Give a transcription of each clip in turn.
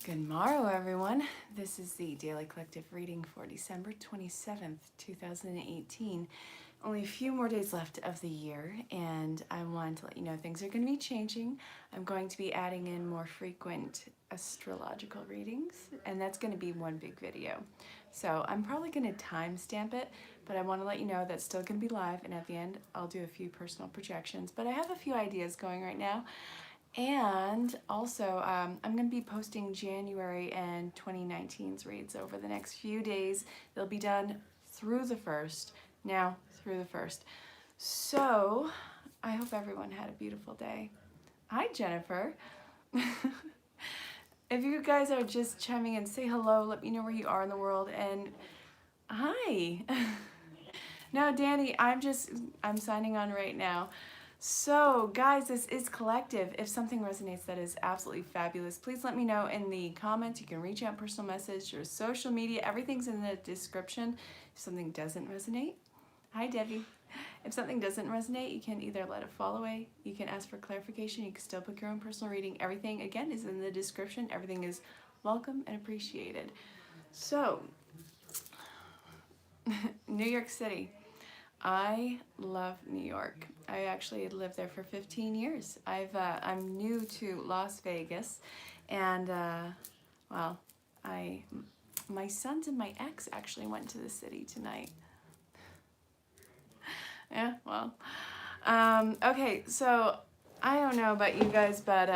Good morrow, everyone. This is the Daily Collective reading for December 27th, 2018. Only a few more days left of the year, and I wanted to let you know things are going to be changing. I'm going to be adding in more frequent astrological readings, and that's going to be one big video. So I'm probably going to timestamp it, but I want to let you know that's still going to be live, and at the end I'll do a few personal projections. But I have a few ideas going right now. And also, I'm going to be posting January and 2019's reads over the next few days. They'll be done through the 1st, now through the 1st. So, I hope everyone had a beautiful day. Hi, Jennifer. If you guys are just chiming in, say hello, let me know where you are in the world, and hi. No, Danny, I'm signing on right now. So, guys, this is collective. If something resonates that is absolutely fabulous, please let me know in the comments. You can reach out, personal message, or social media. Everything's in the description. If something doesn't resonate, hi, Debbie. If something doesn't resonate, you can either let it fall away, you can ask for clarification, you can still book your own personal reading. Everything, again, is in the description. Everything is welcome and appreciated. So, New York City. I love New York. I actually lived there for 15 years. I'm new to Las Vegas, and well, my sons and my ex actually went to the city tonight. Yeah, well, okay, so I don't know about you guys, but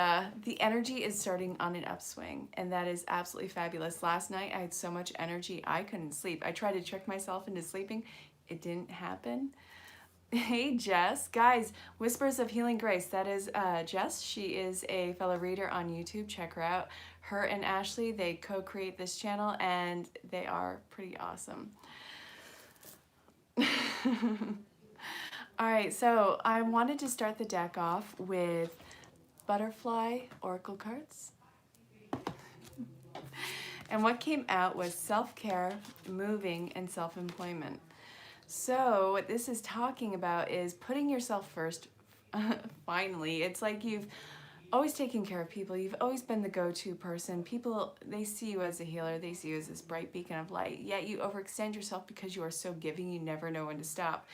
the energy is starting on an upswing, and that is absolutely fabulous. Last night I had so much energy I couldn't sleep. I tried to trick myself into sleeping. It didn't happen. Hey, Jess. Guys, Whispers of Healing Grace. That is Jess. She is a fellow reader on YouTube. Check her out. Her and Ashley, they co-create this channel, and they are pretty awesome. All right, so I wanted to start the deck off with Butterfly Oracle cards. And what came out was self-care, moving, and self-employment. So what this is talking about is putting yourself first. Finally, it's like you've always taken care of people. You've always been the go-to person. People, they see you as a healer. They see you as this bright beacon of light. Yet you overextend yourself because you are so giving. You never know when to stop.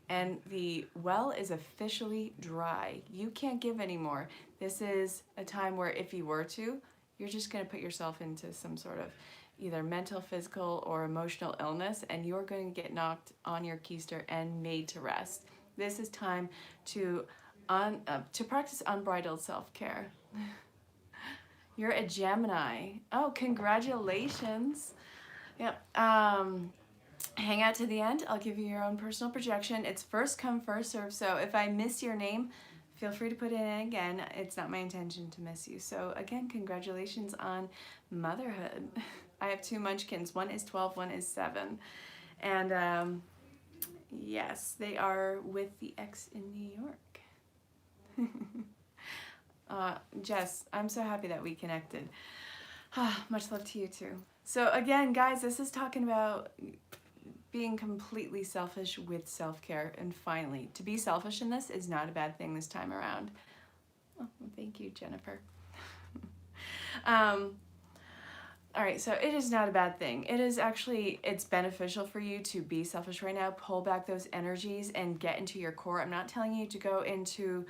And the well is officially dry. You can't give anymore. This is a time where if you were to, you're just going to put yourself into some sort of either mental, physical, or emotional illness, and you're going to get knocked on your keister and made to rest. This is time to practice unbridled self-care. You're a Gemini. Oh, congratulations. Yep. Hang out to the end. I'll give you your own personal projection. It's first come, first serve. So if I miss your name, feel free to put it in again. It's not my intention to miss you. So again, congratulations on motherhood. I have 2 munchkins. One is 12, one is 7. And yes, they are with the ex in New York. Jess, I'm so happy that we connected. Much love to you too. So again, guys, this is talking about being completely selfish with self-care. And finally, to be selfish in this is not a bad thing this time around. Oh, thank you, Jennifer. All right, so it is not a bad thing. It is actually, it's beneficial for you to be selfish right now, pull back those energies and get into your core. I'm not telling you to go into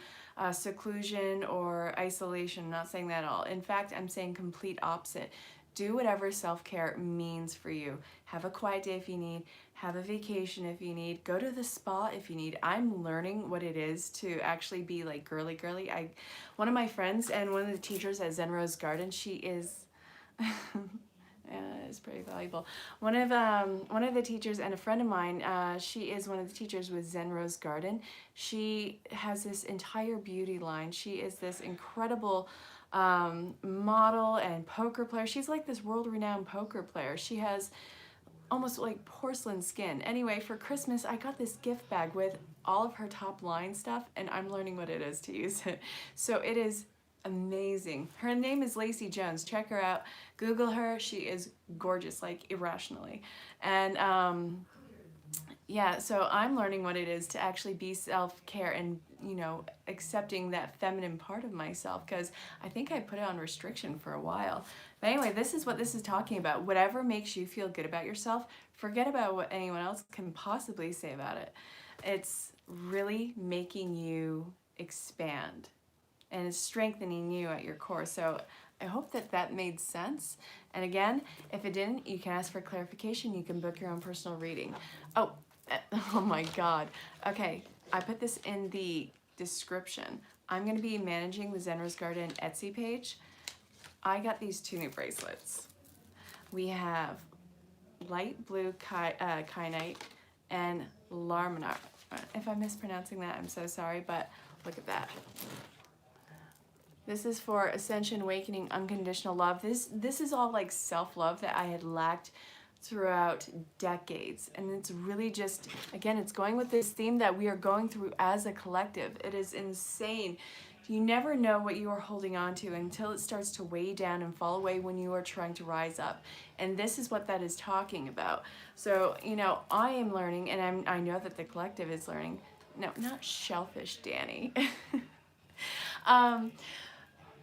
seclusion or isolation. I'm not saying that at all. In fact, I'm saying complete opposite. Do whatever self-care means for you. Have a quiet day if you need. Have a vacation if you need. Go to the spa if you need. I'm learning what it is to actually be like girly. One of my friends and one of the teachers at Zen Rose Garden, she is... yeah, it's pretty valuable. One of the teachers and a friend of mine, she is one of the teachers with Zen Rose Garden. She has this entire beauty line. She is this incredible model and poker player. She's like this world-renowned poker player. She has almost like porcelain skin. Anyway, for Christmas, I got this gift bag with all of her top line stuff, and I'm learning what it is to use it. So it is amazing. Her name is Lacey Jones. Check her out. Google her. She is gorgeous, like irrationally. And yeah, so I'm learning what it is to actually be self-care and, you know, accepting that feminine part of myself, because I think I put it on restriction for a while. But anyway, this is what this is talking about. Whatever makes you feel good about yourself, forget about what anyone else can possibly say about it. It's really making you expand, and it's strengthening you at your core. So I hope that that made sense. And again, if it didn't, you can ask for clarification. You can book your own personal reading. Oh, oh my God. Okay, I put this in the description. I'm going to be managing the Zen Rose Garden Etsy page. I got these 2 new bracelets. We have light blue kyanite and larminar. If I'm mispronouncing that, I'm so sorry, but look at that. This is for ascension, awakening, unconditional love. This is all like self-love that I had lacked throughout decades. And it's really just, again, it's going with this theme that we are going through as a collective. It is insane. You never know what you are holding on to until it starts to weigh down and fall away when you are trying to rise up. And this is what that is talking about. So, you know, I am learning, and I know that the collective is learning. No, not shellfish, Danny.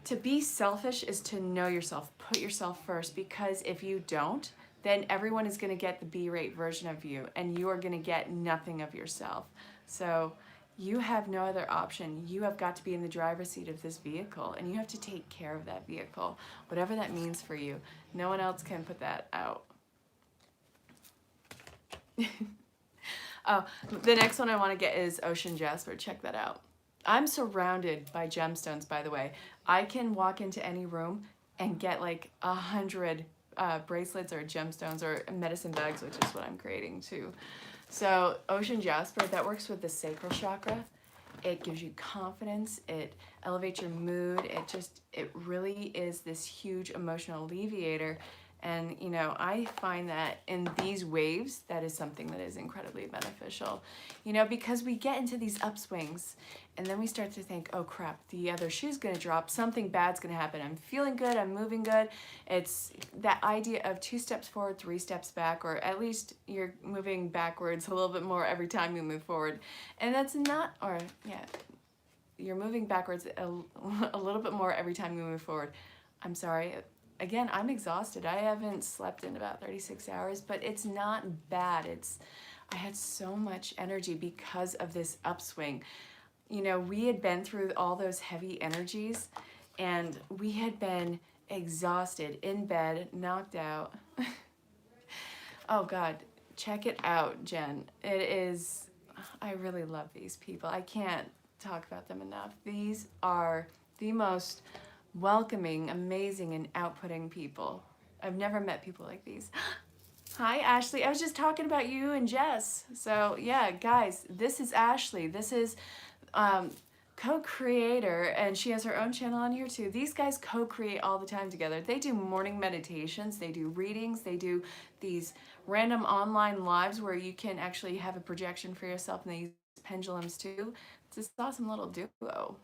To be selfish is to know yourself, put yourself first, because if you don't, then everyone is going to get the B-rate version of you, and you are going to get nothing of yourself. So you have no other option. You have got to be in the driver's seat of this vehicle, and you have to take care of that vehicle, whatever that means for you. No one else can put that out. Oh, the next one I want to get is Ocean Jasper. Check that out. I'm surrounded by gemstones, by the way. I can walk into any room and get like 100 bracelets or gemstones or medicine bags, which is what I'm creating too. So Ocean Jasper, that works with the sacral chakra. It gives you confidence. It elevates your mood. It really is this huge emotional alleviator. And, you know, I find that in these waves, that is something that is incredibly beneficial, you know, because we get into these upswings and then we start to think, oh crap, the other shoe's going to drop. Something bad's going to happen. I'm feeling good. I'm moving good. It's that idea of 2 steps forward, 3 steps back, or at least you're moving backwards a little bit more every time you move forward. And that's not, or yeah, you're moving backwards a little bit more every time you move forward. I'm sorry. Again, I'm exhausted. I haven't slept in about 36 hours, but it's not bad. I had so much energy because of this upswing. You know, we had been through all those heavy energies, and we had been exhausted, in bed, knocked out. Oh God, check it out, Jen. It is, I really love these people. I can't talk about them enough. These are the most welcoming, amazing, and outputting people. I've never met people like these. Hi, Ashley. I was just talking about you and Jess. So yeah, guys, this is Ashley. This is co-creator, and she has her own channel on here too. These guys co-create all the time together. They do morning meditations, they do readings, they do these random online lives where you can actually have a projection for yourself, and they use pendulums too. It's this awesome little duo.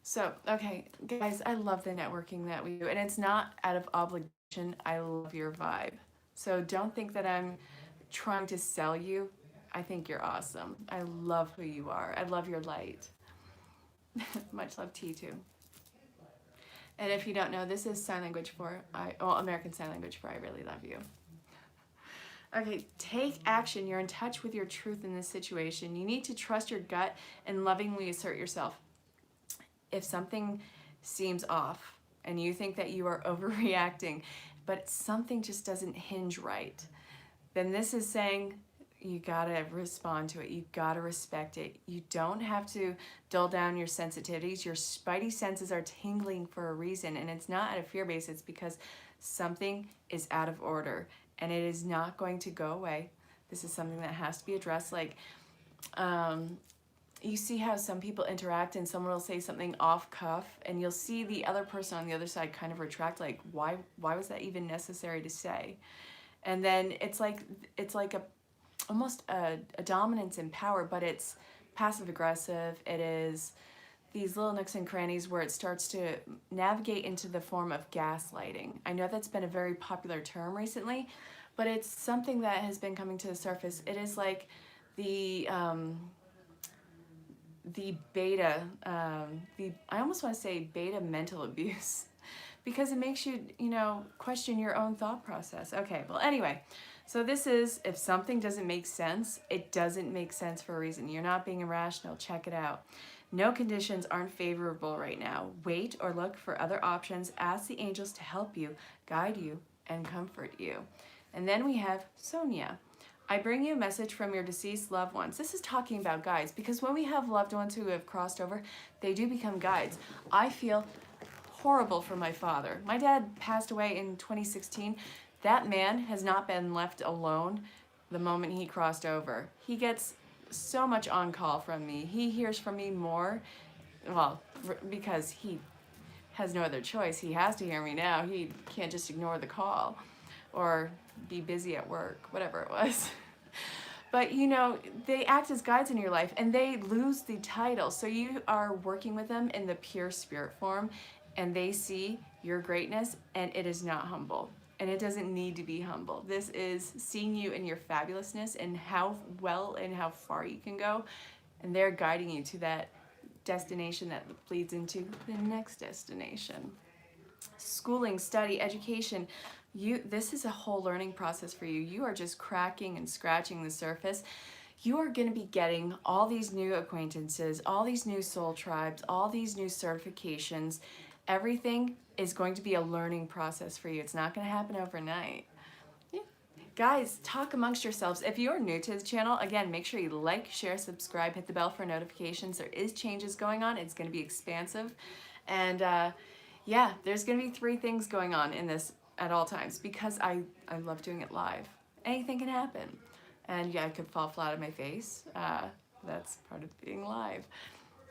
So, okay, guys, I love the networking that we do, and it's not out of obligation. I love your vibe. So don't think that I'm trying to sell you. I think you're awesome. I love who you are. I love your light. Much love to you too. And if you don't know, this is sign language for, American Sign Language for I really love you. Okay, take action. You're in touch with your truth in this situation. You need to trust your gut and lovingly assert yourself. If something seems off and you think that you are overreacting, but something just doesn't hinge right, then this is saying you gotta respond to it. You gotta respect it. You don't have to dull down your sensitivities. Your spidey senses are tingling for a reason, and it's not out of fear base. It's because something is out of order, and it is not going to go away. This is something that has to be addressed. Like, you see how some people interact and someone will say something off cuff, and you'll see the other person on the other side kind of retract, like, why was that even necessary to say? And then it's like almost a dominance in power, but it's passive aggressive. It is these little nooks and crannies where it starts to navigate into the form of gaslighting. I know that's been a very popular term recently, but it's something that has been coming to the surface. It is like the beta, I almost want to say beta mental abuse, because it makes you, question your own thought process. Okay, well, anyway, so this is, if something doesn't make sense, it doesn't make sense for a reason. You're not being irrational. Check it out. No conditions aren't favorable right now. Wait or look for other options. Ask the angels to help you, guide you, and comfort you. And then we have Sonia. I bring you a message from your deceased loved ones. This is talking about guides, because when we have loved ones who have crossed over, they do become guides. I feel horrible for my father. My dad passed away in 2016. That man has not been left alone the moment he crossed over. He gets so much on call from me. He hears from me more, well, because he has no other choice. He has to hear me now. He can't just ignore the call or be busy at work, whatever it was. But they act as guides in your life, and they lose the title. So you are working with them in the pure spirit form, and they see your greatness, and it is not humble. And it doesn't need to be humble. This is seeing you in your fabulousness and how well and how far you can go. And they're guiding you to that destination that leads into the next destination. Schooling, study, education. This is a whole learning process for you. You are just cracking and scratching the surface. You are going to be getting all these new acquaintances, all these new soul tribes, all these new certifications. Everything is going to be a learning process for you. It's not going to happen overnight. Yeah. Guys, talk amongst yourselves. If you're new to the channel, again, make sure you like, share, subscribe, hit the bell for notifications. There is changes going on. It's going to be expansive. And yeah, there's going to be 3 things going on in this at all times, because I love doing it live. Anything can happen. And yeah, I could fall flat on my face. That's part of being live.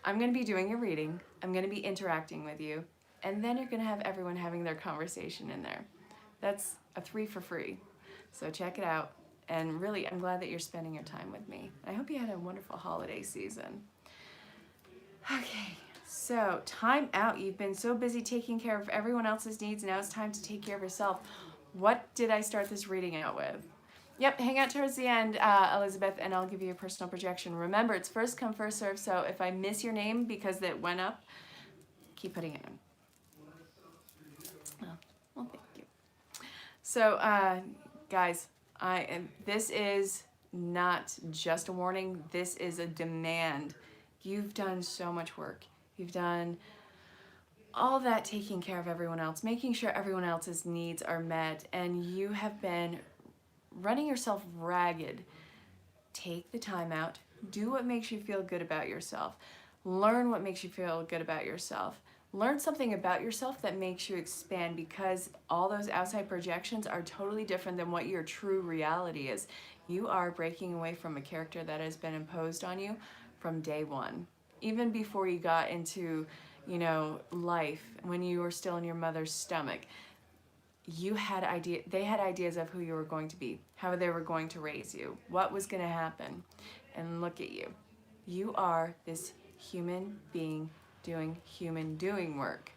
I'm going to be doing a reading. I'm going to be interacting with you. And then you're going to have everyone having their conversation in there. That's a 3 for free. So check it out. And really, I'm glad that you're spending your time with me. I hope you had a wonderful holiday season. Okay, so time out. You've been so busy taking care of everyone else's needs. Now it's time to take care of yourself. What did I start this reading out with? Yep, hang out towards the end, Elizabeth, and I'll give you a personal projection. Remember, it's first come, first serve, so if I miss your name because it went up, keep putting it in. Oh, well, thank you. So, guys, this is not just a warning. This is a demand. You've done so much work. You've done all that taking care of everyone else, making sure everyone else's needs are met, and you have been running yourself ragged. Take the time out. Do what makes you feel good about yourself. Learn what makes you feel good about yourself. Learn something about yourself that makes you expand, because all those outside projections are totally different than what your true reality is. You are breaking away from a character that has been imposed on you from day one. Even before you got into, life, when you were still in your mother's stomach. They had ideas of who you were going to be, how they were going to raise you, what was going to happen. And look at you. You are this human being doing human doing work.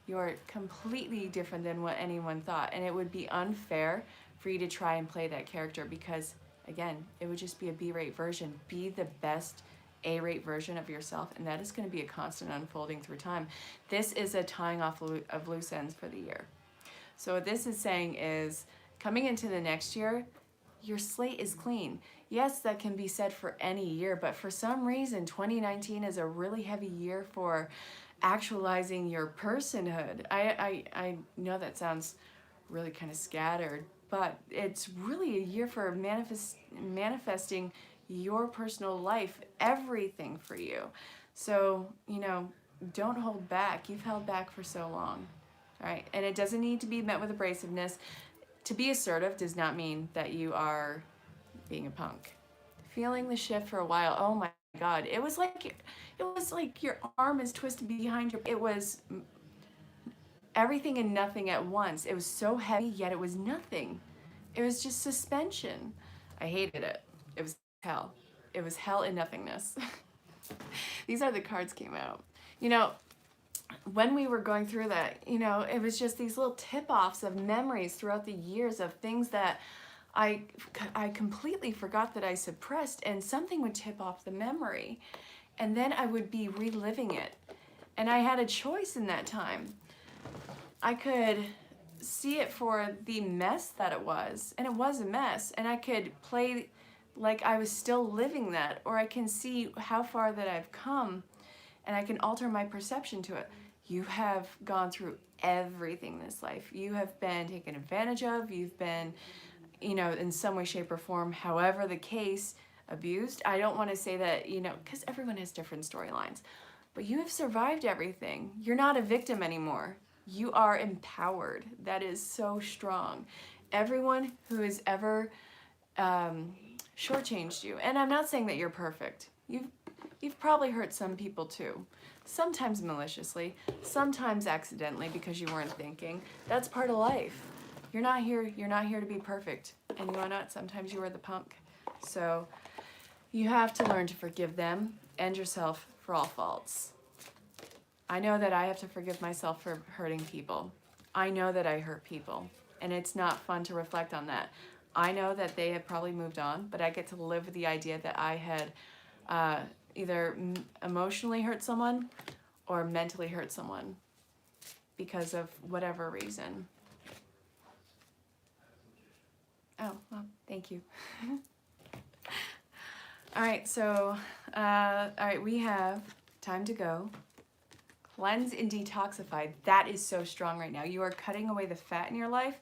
You are completely different than what anyone thought, and it would be unfair for you to try and play that character, because again, it would just be a B-rate version. Be the best A-rate version of yourself, and that is going to be a constant unfolding through time. This is a tying off of loose ends for the year. So what this is saying is, coming into the next year, your slate is clean. Yes, that can be said for any year, but for some reason, 2019 is a really heavy year for actualizing your personhood. I know that sounds really kind of scattered, but it's really a year for manifesting your personal life, everything for you. So, don't hold back. You've held back for so long. All right, and it doesn't need to be met with abrasiveness. To be assertive does not mean that you are being a punk. Feeling the shift for a while, oh my God, it was like your arm is twisted behind your, it was everything and nothing at once. It was so heavy, yet it was nothing. It was just suspension. I hated it. It was hell. It was hell and nothingness. These are the cards came out. When we were going through that, it was just these little tip-offs of memories throughout the years of things that I completely forgot that I suppressed, and something would tip off the memory. And then I would be reliving it. And I had a choice in that time. I could see it for the mess that it was, and it was a mess, and I could play like I was still living that, or I can see how far that I've come, and I can alter my perception to it. You have gone through everything in this life. You have been taken advantage of. You've been, you know, in some way, shape, or form, however the case, abused. I don't want to say that, you know, because everyone has different storylines, but you have survived everything. You're not a victim anymore. You are empowered. That is so strong. Everyone who has ever shortchanged you, and I'm not saying that you're perfect. You've probably hurt some people too. Sometimes maliciously, sometimes accidentally because you weren't thinking. That's part of life. You're not here to be perfect. And you know what? Sometimes you are the punk. So you have to learn to forgive them and yourself for all faults. I know that I have to forgive myself for hurting people. I know that I hurt people, and it's not fun to reflect on that. I know that they have probably moved on, but I get to live with the idea that I had either emotionally hurt someone or mentally hurt someone because of whatever reason. Oh, well, thank you. All right, so, all right, we have time to go. Cleanse and detoxify. That is so strong right now. You are cutting away the fat in your life.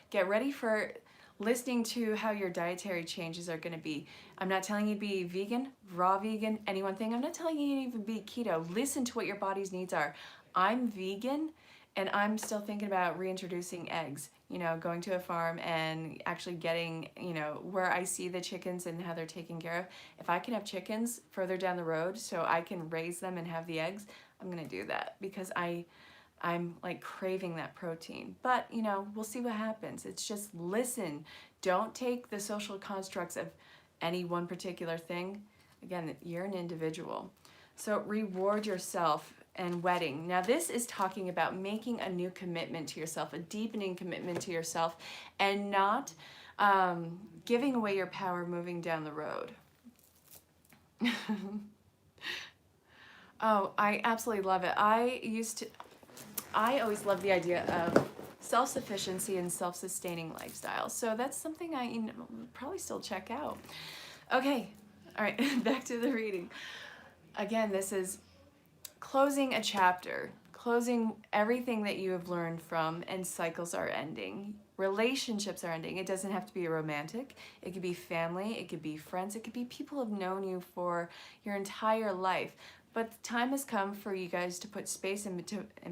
Get ready for listening to how your dietary changes are going to be. I'm not telling you to be vegan, raw vegan, any one thing. I'm not telling you to even be keto. Listen to what your body's needs are. I'm vegan, and I'm still thinking about reintroducing eggs, you know, going to a farm and actually getting, you know, where I see the chickens and how they're taken care of. If I can have chickens further down the road so I can raise them and have the eggs, I'm gonna do that because I'm like craving that protein. But, you know, we'll see what happens. It's just listen. Don't take the social constructs of any one particular thing. Again, you're an individual. So reward yourself and wedding. Now this is talking about making a new commitment to yourself, a deepening commitment to yourself, and not giving away your power moving down the road. Oh, I absolutely love it. I always loved the idea of self-sufficiency and self-sustaining lifestyle. So that's something I probably still check out. Okay, all right, back to the reading. Again, this is closing a chapter, closing everything that you have learned from, and cycles are ending. Relationships are ending. It doesn't have to be romantic. It could be family. It could be friends. It could be people who have known you for your entire life. But the time has come for you guys to put space in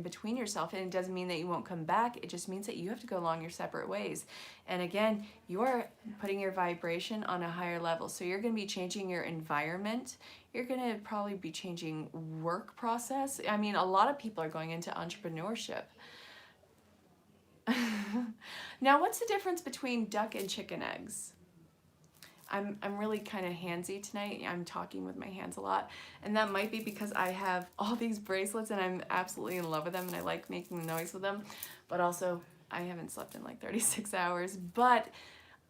between yourself, and it doesn't mean that you won't come back. It just means that you have to go along your separate ways. And again, you are putting your vibration on a higher level. So you're going to be changing your environment. You're going to probably be changing work process. I mean, a lot of people are going into entrepreneurship. Now, what's the difference between duck and chicken eggs? I'm really kind of handsy tonight. I'm talking with my hands a lot, and that might be because I have all these bracelets and I'm absolutely in love with them and I like making the noise with them, but also I haven't slept in like 36 hours, but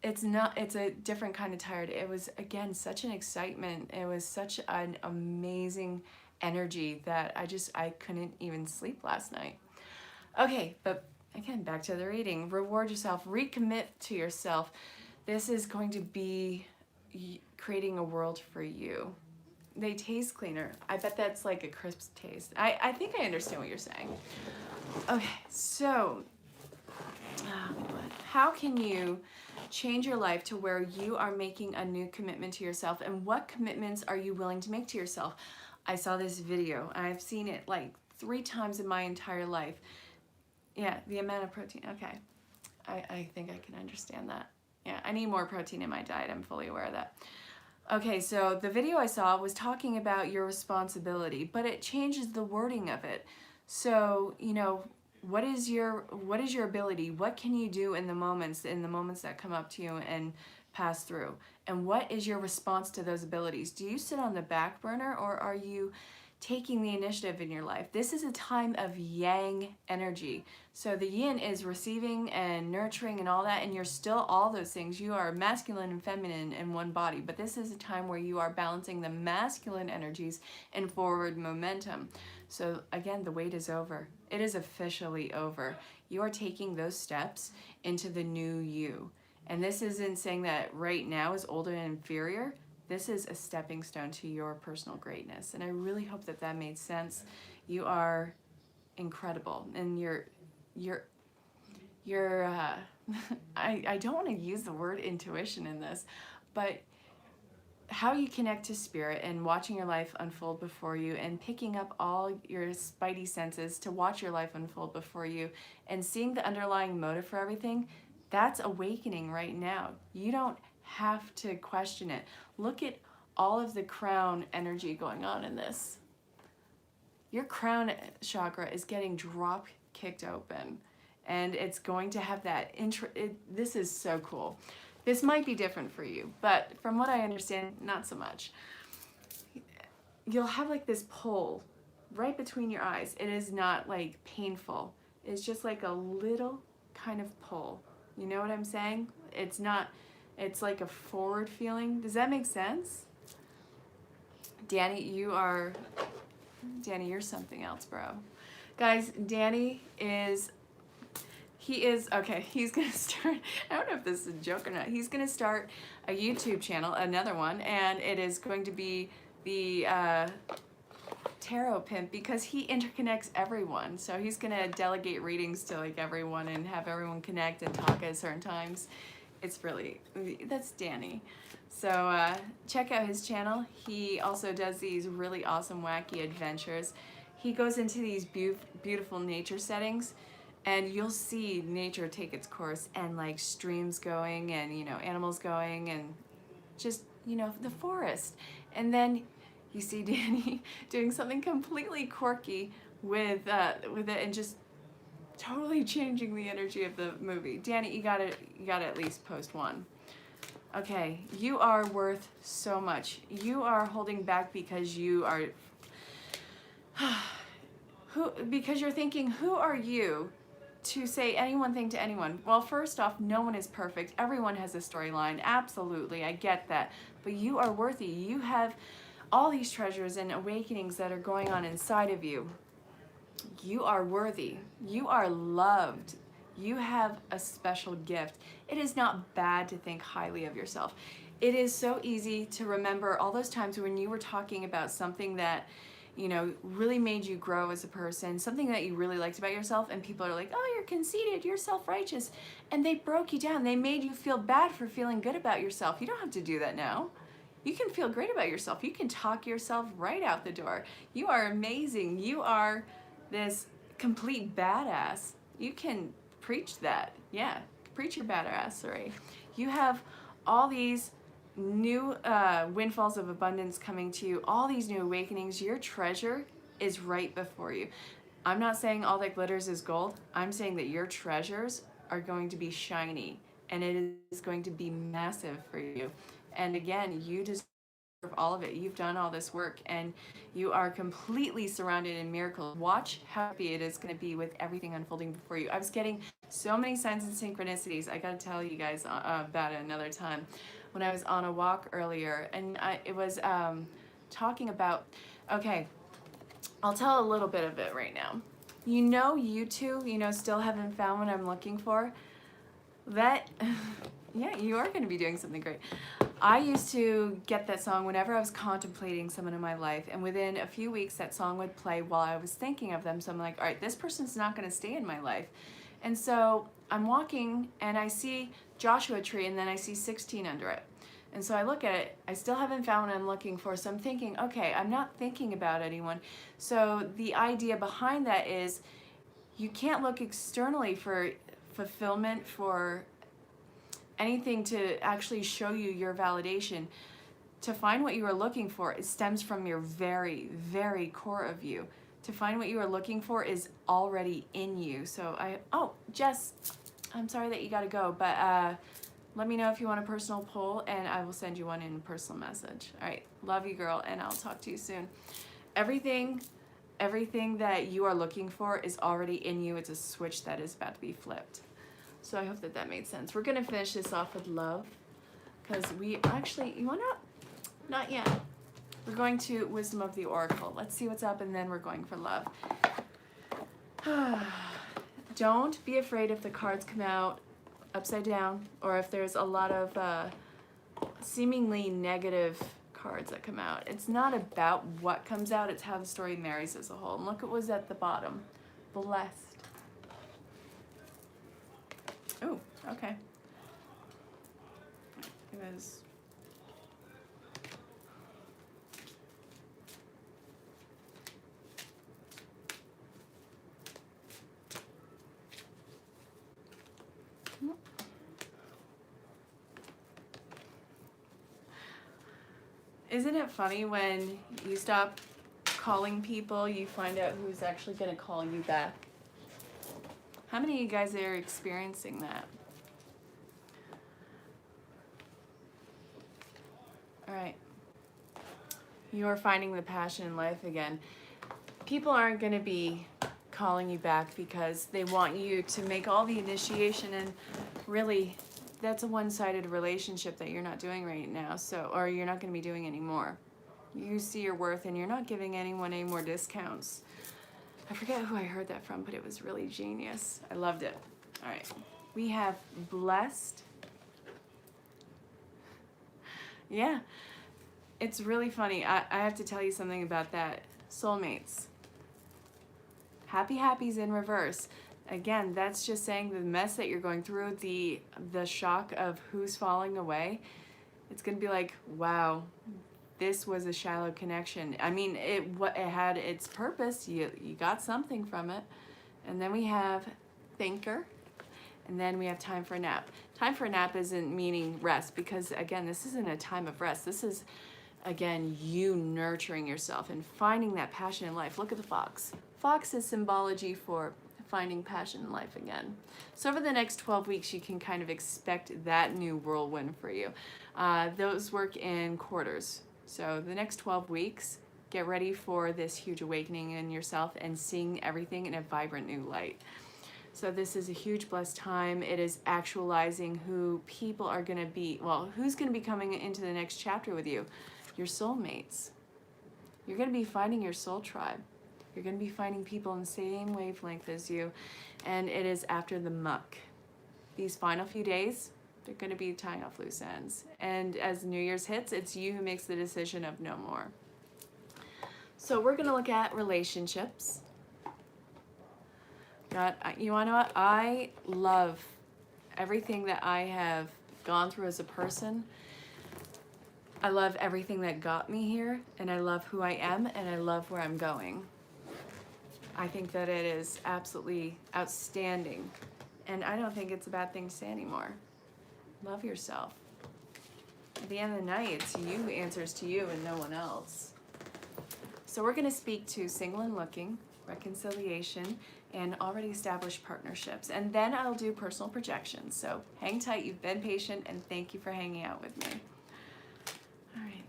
it's a different kind of tired. It was, again, such an excitement. It was such an amazing energy that I couldn't even sleep last night. Okay, but again, back to the reading. Reward yourself, recommit to yourself. This is going to be creating a world for you. They taste cleaner. I bet that's like a crisp taste. I think I understand what you're saying. Okay, so how can you change your life to where you are making a new commitment to yourself, and what commitments are you willing to make to yourself? I saw this video. I've seen it like 3 times in my entire life. Yeah, the amount of protein. Okay, I think I can understand that. Yeah, I need more protein in my diet. I'm fully aware of that. Okay, so the video I saw was talking about your responsibility, but it changes the wording of it. So, you know, what is your ability? What can you do in the moments that come up to you and pass through? And what is your response to those abilities? Do you sit on the back burner, or are you taking the initiative in your life. This is a time of yang energy. So the yin is receiving and nurturing and all that, and you're still all those things. You are masculine and feminine in one body, but this is a time where you are balancing the masculine energies and forward momentum. So again, the wait is over. It is officially over. You are taking those steps into the new you. And this isn't saying that right now is older and inferior. This is a stepping stone to your personal greatness. And I really hope that that made sense. You are incredible. And I don't want to use the word intuition in this, but how you connect to spirit and watching your life unfold before you and picking up all your spidey senses to watch your life unfold before you and seeing the underlying motive for everything, that's awakening right now. You don't have to question it. Look at all of the crown energy going on in this. Your crown chakra is getting drop kicked open, and it's going to have that this is so cool. This might be different for you, but from what I understand, not so much. You'll have like this pull right between your eyes. It is not like painful. It's just like a little kind of pull. You know what I'm saying? It's not, it's like a forward feeling. Does that make sense? Danny, you're something else, bro. Guys, Danny is, okay, he's gonna start, I don't know if this is a joke or not, he's gonna start a YouTube channel, another one, and it is going to be the Tarot Pimp, because he interconnects everyone. So he's gonna delegate readings to like everyone and have everyone connect and talk at certain times. It's really, that's Danny. So check out his channel. He also does these really awesome, wacky adventures. He goes into these beautiful nature settings, and you'll see nature take its course, and like streams going, and you know, animals going, and just, you know, the forest. And then you see Danny doing something completely quirky with it, and just totally changing the energy of the movie. Danny, you gotta at least post one. Okay, you are worth so much. You are holding back because you are because you're thinking, who are you to say any one thing to anyone? Well, first off, no one is perfect. Everyone has a storyline. Absolutely, I get that. But you are worthy. You have all these treasures and awakenings that are going on inside of you. You are worthy. You are loved. You have a special gift. It is not bad to think highly of yourself. It is so easy to remember all those times when you were talking about something that, you know, really made you grow as a person, something that you really liked about yourself, and people are like, oh, you're conceited, you're self-righteous, and they broke you down. They made you feel bad for feeling good about yourself. You don't have to do that now. You can feel great about yourself. You can talk yourself right out the door. You are amazing. You are this complete badass. You can preach that. Yeah, preach your badassery. You have all these new windfalls of abundance coming to you, all these new awakenings. Your treasure is right before you. I'm not saying all that glitters is gold. I'm saying that your treasures are going to be shiny, and it is going to be massive for you. And again, you deserve all of it. You've done all this work, and you are completely surrounded in miracles. Watch how happy it is going to be with everything unfolding before you. I was getting so many signs and synchronicities. I got to tell you guys about it another time. When I was on a walk earlier, and it was talking about, okay, I'll tell a little bit of it right now. You know, you two, you know, still haven't found what I'm looking for. That, yeah, you are going to be doing something great. I used to get that song whenever I was contemplating someone in my life, and within a few weeks that song would play while I was thinking of them. So I'm like, all right, this person's not going to stay in my life. And so I'm walking and I see Joshua tree, and then I see 16 under it. And so I look at it, I still haven't found what I'm looking for. So I'm thinking, okay, I'm not thinking about anyone. So the idea behind that is you can't look externally for fulfillment, for anything to actually show you your validation. To find what you are looking for, it stems from your very, very core of you. To find what you are looking for is already in you. So oh, Jess, I'm sorry that you gotta go, but let me know if you want a personal poll, and I will send you one in a personal message. All right, love you, girl, and I'll talk to you soon. everything that you are looking for is already in you. It's a switch that is about to be flipped. So I hope that that made sense. We're gonna finish this off with love, because we actually, you wanna? Not yet. We're going to Wisdom of the Oracle. Let's see what's up, and then we're going for love. Don't be afraid if the cards come out upside down, or if there's a lot of seemingly negative cards that come out. It's not about what comes out, it's how the story marries as a whole. And look at what's at the bottom. Blessed. Oh, okay. It was... Isn't it funny when you stop calling people, you find out who's actually going to call you back? How many of you guys are experiencing that? All right. You are finding the passion in life again. People aren't going to be calling you back because they want you to make all the initiation, and really that's a one-sided relationship that you're not doing right now, so, or you're not going to be doing anymore. You see your worth, and you're not giving anyone any more discounts. I forget who I heard that from, but it was really genius. I loved it. All right, we have blessed. Yeah, it's really funny. I have to tell you something about that. Soulmates. Happy's in reverse. Again, that's just saying the mess that you're going through, the shock of who's falling away. It's gonna be like, wow, this was a shallow connection. I mean, it had its purpose. You got something from it. And then we have thinker, and then we have time for a nap. Time for a nap isn't meaning rest, because again, this isn't a time of rest. This is, again, you nurturing yourself and finding that passion in life. Look at the fox. Fox is symbology for finding passion in life again. So over the next 12 weeks, you can kind of expect that new whirlwind for you. Those work in quarters. So the next 12 weeks, get ready for this huge awakening in yourself and seeing everything in a vibrant new light. So this is a huge blessed time. It is actualizing who people are going to be. Well, who's going to be coming into the next chapter with you? Your soulmates. You're going to be finding your soul tribe. You're going to be finding people in the same wavelength as you, and it is after the muck. These final few days, they're going to be tying off loose ends. And as New Year's hits, it's you who makes the decision of no more. So we're going to look at relationships. You want to know what? I love everything that I have gone through as a person. I love everything that got me here, and I love who I am, and I love where I'm going. I think that it is absolutely outstanding, and I don't think it's a bad thing to say anymore. Love yourself. At the end of the night, it's you who answers to you and no one else. So we're going to speak to single and looking, reconciliation, and already established partnerships, and then I'll do personal projections. So hang tight, you've been patient, and thank you for hanging out with me. All right.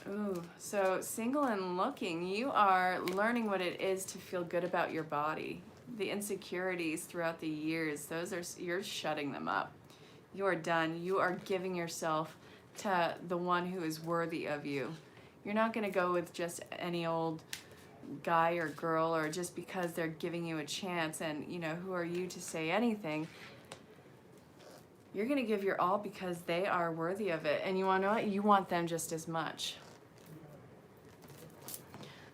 Ooh, so single and looking, you are learning what it is to feel good about your body. The insecurities throughout the years, you're shutting them up. You are done. You are giving yourself to the one who is worthy of you. You're not going to go with just any old guy or girl, or just because they're giving you a chance, and you know, who are you to say anything? You're going to give your all because they are worthy of it, and you want to know what? You want them just as much.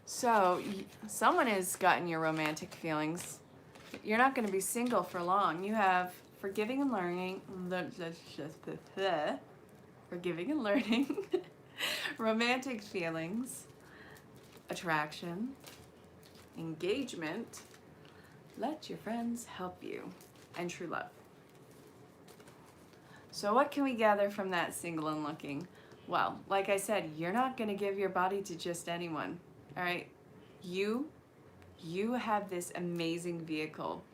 So someone has gotten your romantic feelings. You're not going to be single for long. You have forgiving and learning, romantic feelings, attraction, engagement, let your friends help you, and true love. So what can we gather from that single and looking? Well, like I said, you're not going to give your body to just anyone. All right, you have this amazing vehicle.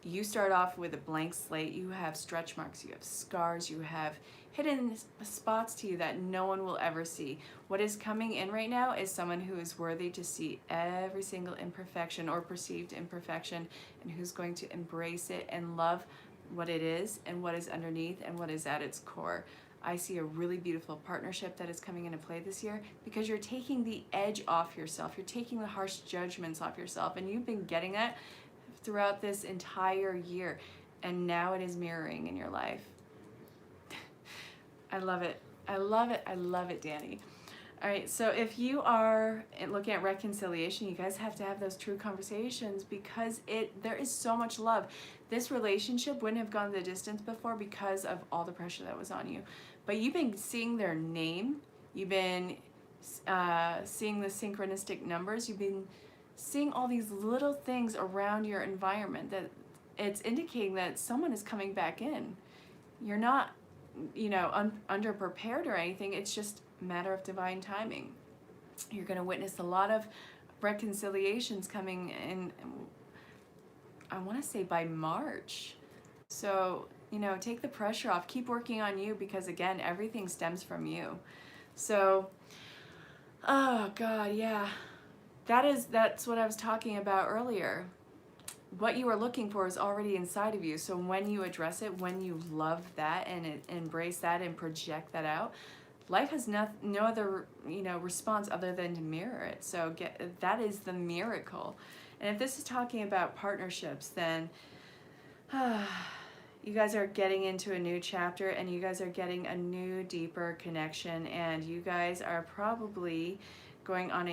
you start off with a blank slate. You have stretch marks, you have scars, you have hidden spots to you that no one will ever see. What is coming in right now is someone who is worthy to see every single imperfection or perceived imperfection, and who's going to embrace it and love what it is and what is underneath and what is at its core. I see a really beautiful partnership that is coming into play this year, because you're taking the edge off yourself. You're taking the harsh judgments off yourself, and you've been getting that throughout this entire year, and now it is mirroring in your life. I love it. I love it. I love it, Danny. All right, so if you are looking at reconciliation, you guys have to have those true conversations, because there is so much love. This relationship wouldn't have gone the distance before because of all the pressure that was on you. But you've been seeing their name. You've been seeing the synchronistic numbers. You've been seeing all these little things around your environment that it's indicating that someone is coming back in. You're not, underprepared or anything. It's just a matter of divine timing. You're going to witness a lot of reconciliations coming in, I want to say by March. So, take the pressure off. Keep working on you, because again, everything stems from you. So, oh God, yeah. That's what I was talking about earlier. What you are looking for is already inside of you. So when you address it, when you love that and embrace that and project that out, life has no other response other than to mirror it. So that is the miracle. And if this is talking about partnerships, then you guys are getting into a new chapter, and you guys are getting a new, deeper connection, and you guys are probably going on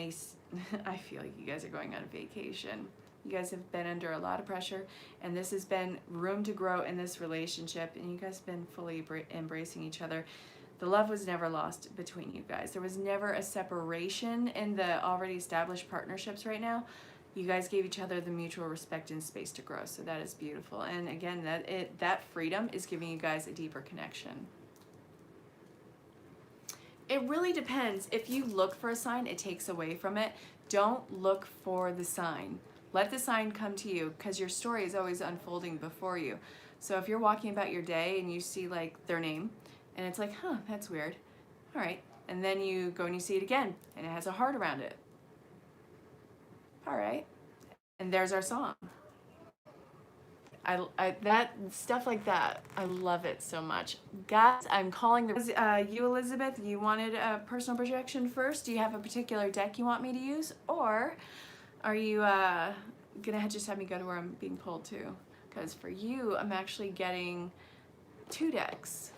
I feel like you guys are going on a vacation. You guys have been under a lot of pressure, and this has been room to grow in this relationship, and you guys have been fully embracing each other. The love was never lost between you guys. There was never a separation in the already established partnerships right now. You guys gave each other the mutual respect and space to grow, so that is beautiful. And again, that freedom is giving you guys a deeper connection. It really depends. If you look for a sign, it takes away from it. Don't look for the sign. Let the sign come to you, because your story is always unfolding before you. So if you're walking about your day and you see like their name, and it's like, that's weird. All right. And then you go and you see it again, and it has a heart around it. All right. And there's our song. That stuff like that, I love it so much. Guys, I'm calling you, Elizabeth. You wanted a personal projection first. Do you have a particular deck you want me to use, or are you gonna just have me go to where I'm being pulled to? Because for you, I'm actually getting 2 decks.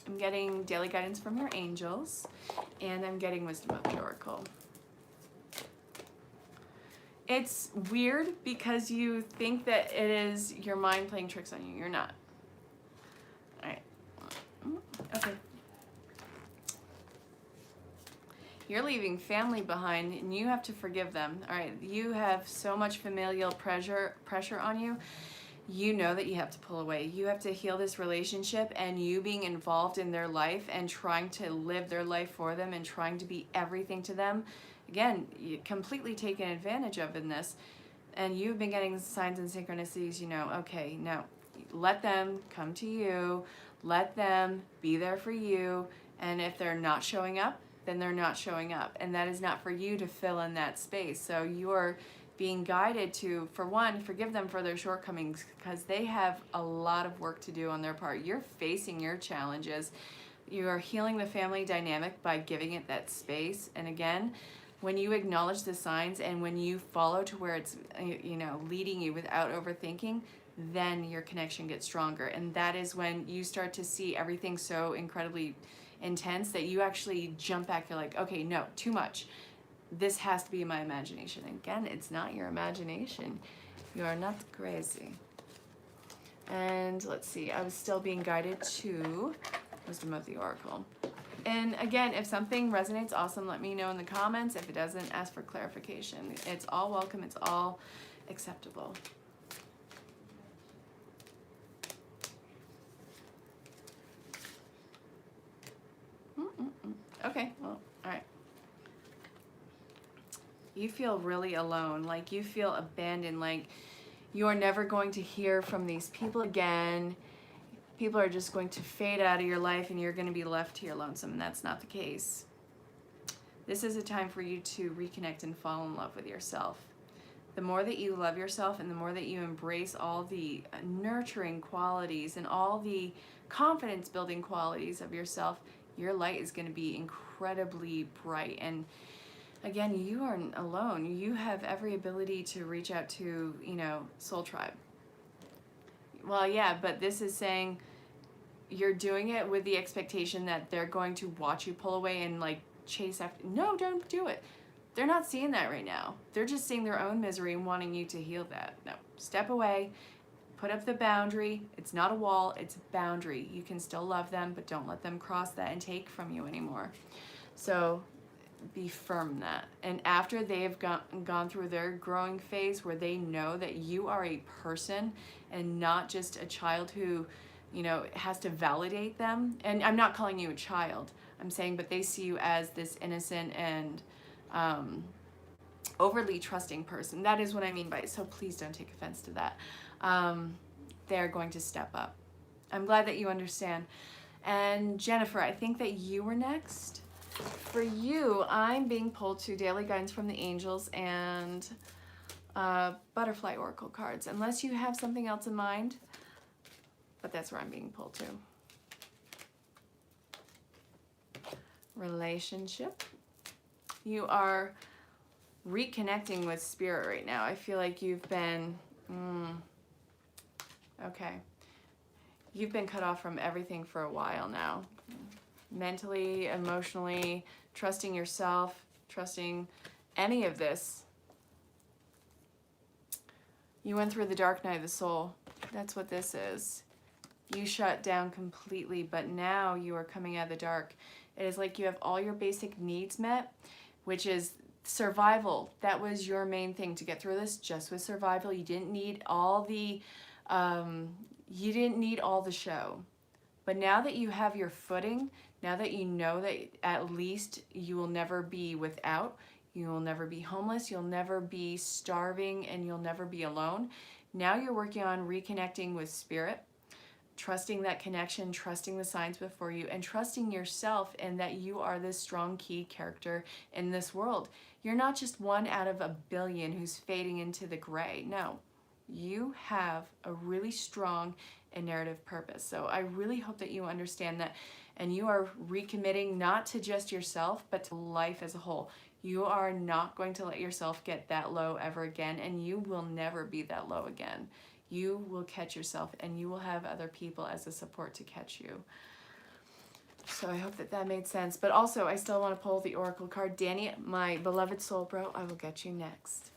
I'm getting daily guidance from your angels, and I'm getting wisdom of the oracle. It's weird because you think that it is your mind playing tricks on you. You're not. All right. Okay. You're leaving family behind, and you have to forgive them. All right. You have so much familial pressure on you. You know that you have to pull away. You have to heal this relationship, and you being involved in their life and trying to live their life for them and trying to be everything to them. Again, you completely taken advantage of in this, and you've been getting signs and synchronicities, okay, now let them come to you, let them be there for you, and if they're not showing up, then they're not showing up, and that is not for you to fill in that space. So you're being guided to, for one, forgive them for their shortcomings, because they have a lot of work to do on their part. You're facing your challenges. You are healing the family dynamic by giving it that space, and again, when you acknowledge the signs and when you follow to where it's leading you without overthinking, then your connection gets stronger. And that is when you start to see everything so incredibly intense that you actually jump back. You're like, okay, no, too much. This has to be my imagination. Again, it's not your imagination. You are not crazy. And let's see, I was still being guided to Wisdom of the Oracle. And again, if something resonates, awesome, let me know in the comments. If it doesn't, ask for clarification. It's all welcome. It's all acceptable. Okay, well, all right. You feel really alone, like you feel abandoned, like You are never going to hear from these people again. People are just going to fade out of your life and you're going to be left here lonesome, and that's not the case. This is a time for you to reconnect and fall in love with yourself. The more that you love yourself and the more that you embrace all the nurturing qualities and all the confidence building qualities of yourself, your light is going to be incredibly bright. And again, you aren't alone. You have every ability to reach out to, you know, Soul Tribe. Well, yeah, but this is saying you're doing it with the expectation that they're going to watch you pull away and like chase after. No, don't do it. They're not seeing that right now. They're just seeing their own misery and wanting you to heal that. No, step away, put up the boundary. It's not a wall, it's a boundary. You can still love them, but don't let them cross that and take from you anymore. So be firm in that. And after they have gone through their growing phase where they know that you are a person and not just a child who, you know, has to validate them. And I'm not calling you a child. I'm saying, but they see you as this innocent and overly trusting person. That is what I mean by it. So please don't take offense to that. They're going to step up. I'm glad that you understand. And Jennifer, I think that you were next. For you, I'm being pulled to Daily Guidance from the Angels and Butterfly Oracle cards. Unless you have something else in mind, but that's where I'm being pulled to. Relationship. You are reconnecting with spirit right now. I feel like you've been, okay. You've been cut off from everything for a while now. Mentally, emotionally, trusting yourself, trusting any of this. You went through the dark night of the soul. That's what this is. You shut down completely, but now you are coming out of the dark. It is like you have all your basic needs met, which is survival. That was your main thing to get through this, just with survival. You didn't need all the show. But now that you have your footing, now that you know that at least you will never be without, you will never be homeless, you'll never be starving, and you'll never be alone. Now you're working on reconnecting with spirit, trusting that connection, trusting the signs before you, and trusting yourself and that you are this strong key character in this world. You're not just one out of a billion who's fading into the gray. No, you have a really strong and narrative purpose. So I really hope that you understand that, and you are recommitting not to just yourself, but to life as a whole. You are not going to let yourself get that low ever again, and you will never be that low again. You will catch yourself, and you will have other people as a support to catch you. So I hope that that made sense. But also, I still want to pull the Oracle card. Danny, my beloved soul bro, I will get you next.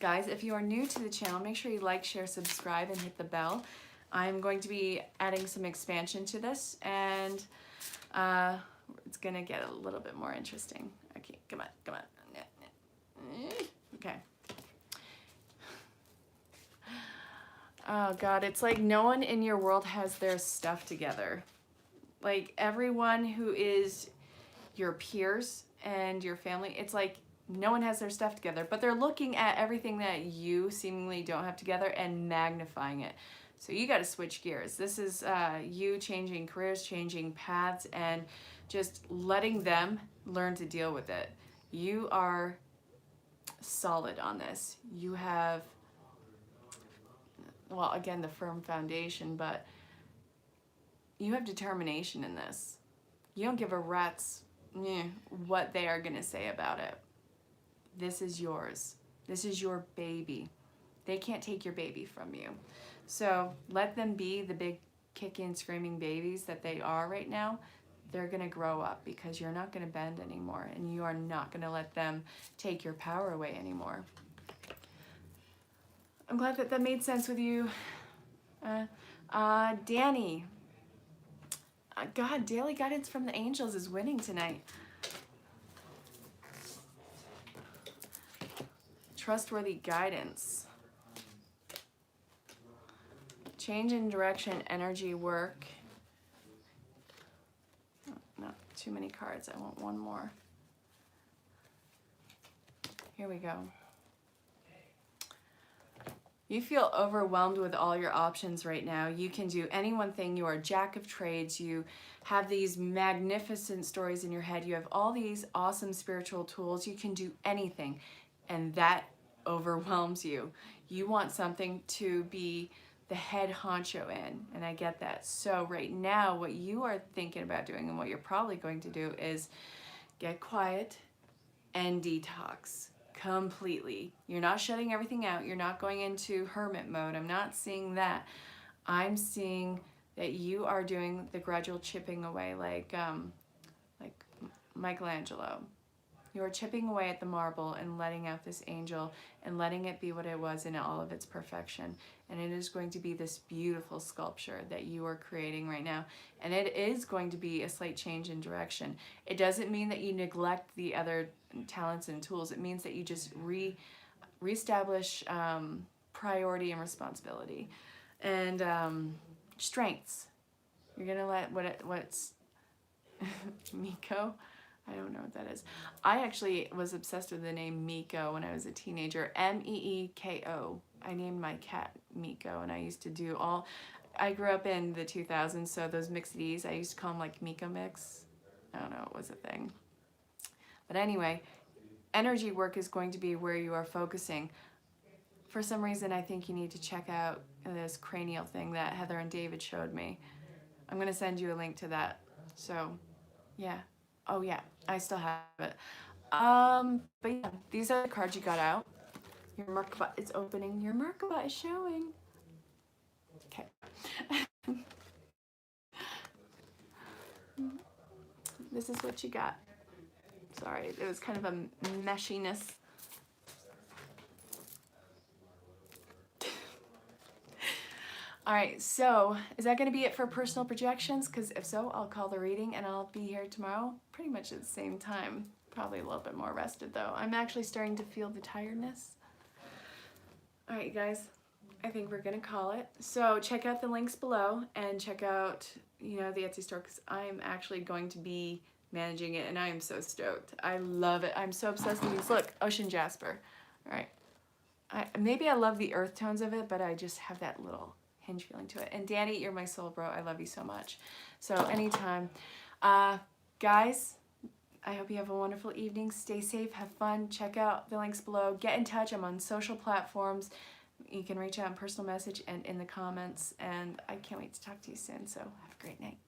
Guys, if you are new to the channel, make sure you like, share, subscribe, and hit the bell. I'm going to be adding some expansion to this, and it's going to get a little bit more interesting. Okay, come on. Okay. Oh God, it's like no one in your world has their stuff together. Like everyone who is your peers and your family, it's like no one has their stuff together, but they're looking at everything that you seemingly don't have together and magnifying it. So you got to switch gears. This is you changing careers, changing paths, and just letting them learn to deal with it. You are solid on this. You have, well, again, the firm foundation, but you have determination in this. You don't give a rat's what they are going to say about it. This is yours. This is your baby. They can't take your baby from you. So let them be the big kicking, screaming babies that they are right now. They're going to grow up because you're not going to bend anymore, and you are not going to let them take your power away anymore. I'm glad that that made sense with you. Danny. God, Daily Guidance from the Angels is winning tonight. Trustworthy guidance. Change in direction, energy, work. Oh, no, too many cards. I want one more. Here we go. You feel overwhelmed with all your options right now. You can do any one thing. You are a jack of trades. You have these magnificent stories in your head. You have all these awesome spiritual tools. You can do anything, and that overwhelms you. You want something to be the head honcho in, and I get that. So right now, what you are thinking about doing and what you're probably going to do is get quiet and detox completely. You're not shutting everything out. You're not going into hermit mode. I'm not seeing that. I'm seeing that you are doing the gradual chipping away, like Michelangelo. You are chipping away at the marble and letting out this angel and letting it be what it was in all of its perfection. And it is going to be this beautiful sculpture that you are creating right now. And it is going to be a slight change in direction. It doesn't mean that you neglect the other talents and tools. It means that you just reestablish priority and responsibility and strengths. You're gonna let what's Miko. I don't know what that is. I actually was obsessed with the name Miko when I was a teenager. Meeko. I named my cat Miko, and I used to do I grew up in the 2000s, so those mixed-Ds, I used to call them like Miko Mix. I don't know, it was a thing. But anyway, energy work is going to be where you are focusing. For some reason, I think you need to check out this cranial thing that Heather and David showed me. I'm going to send you a link to that. So, yeah. Oh yeah, I still have it. But yeah, these are the cards you got out. Your Merkaba is opening. Your Merkaba is showing. Okay. This is what you got. Sorry, it was kind of a meshiness. All right, so is that going to be it for personal projections? Because if so, I'll call the reading and I'll be here tomorrow pretty much at the same time. Probably a little bit more rested though. I'm actually starting to feel the tiredness. All right, you guys, I think we're going to call it. So check out the links below and check out, the Etsy store because I'm actually going to be managing it and I am so stoked. I love it. I'm so obsessed with these. Look, Ocean Jasper. All right. Maybe I love the earth tones of it, but I just have that little hinge feeling to it. And Danny, you're my soul bro. I love you so much. So anytime. Guys, I hope you have a wonderful evening. Stay safe, have fun. Check out the links below. Get in touch. I'm on social platforms. You can reach out in personal message and in the comments. And I can't wait to talk to you soon. So have a great night.